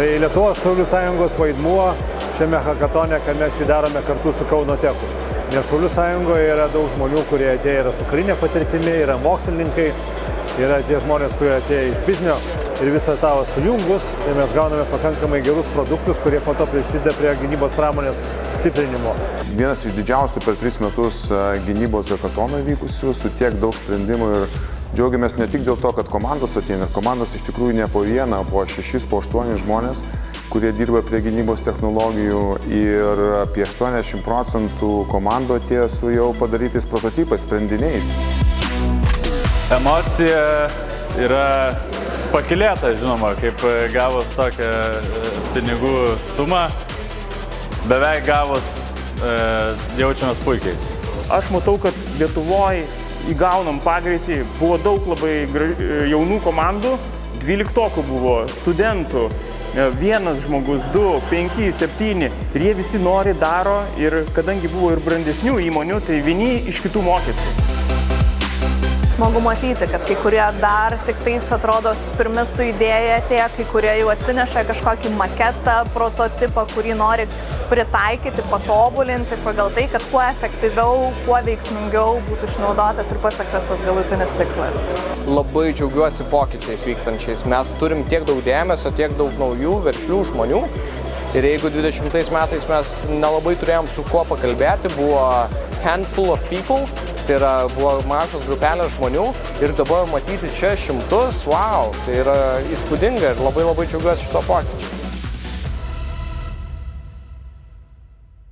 Tai Lietuvos Šaulių sąjungos vaidmuo šiame hakatone, kad mes jį darome kartu su Kauno Techu. Nes Šaulių sąjungoje yra daug žmonių, kurie atėję yra su karinė patirtimi, yra mokslininkai, yra tie žmonės, kurie atėję iš biznio ir visą tą sujungus, tai mes gauname pakankamai gerus produktus, kurie po to prisideda prie gynybos pramonės stiprinimo. Vienas iš didžiausių per 3 metus gynybos hakatonų vykusių, su tiek daug sprendimų ir džiaugiamės ne tik dėl to, kad komandos ateina, ir komandos iš tikrųjų ne po vieną, po 6, po 8 žmonės, kurie dirba prie gynybos technologijų ir apie 80% komandų atėjo su jau padarytais prototipais, sprendiniais. Emocija yra pakylėta, žinoma, kaip gavus tokią pinigų sumą, beveik gavus jaučiamės puikiai. Aš matau, kad Lietuvoje įgaunam pagreitį, buvo daug labai jaunų komandų, 12 buvo, studentų, 1 žmogus, 2, 5, 7 ir jie visi nori, daro ir kadangi buvo ir brandesnių įmonių, tai vieni iš kitų mokėsi. Smagu matyti, kad kai kurie dar tik tais atrodo pirmi su idėja atėjo, kai kurie jau atsineša kažkokį maketą, prototipą, kurį nori pritaikyti, patobulinti pagal tai, kad kuo efektyviau, kuo veiksmingiau būtų išnaudotas ir pasiektas tas galutinis tikslas. Labai džiaugiuosi pokyčiais vykstančiais. Mes turim tiek daug dėmesio, tiek daug naujų, veržlių žmonių. Ir jeigu 20 metais mes nelabai turėjom su kuo pakalbėti, buvo handful of people, tai yra buvo mažos grupelės žmonių ir dabar matyti čia šimtus, wow, tai yra įspūdinga ir labai džiaugiuosi šito pokyčiu.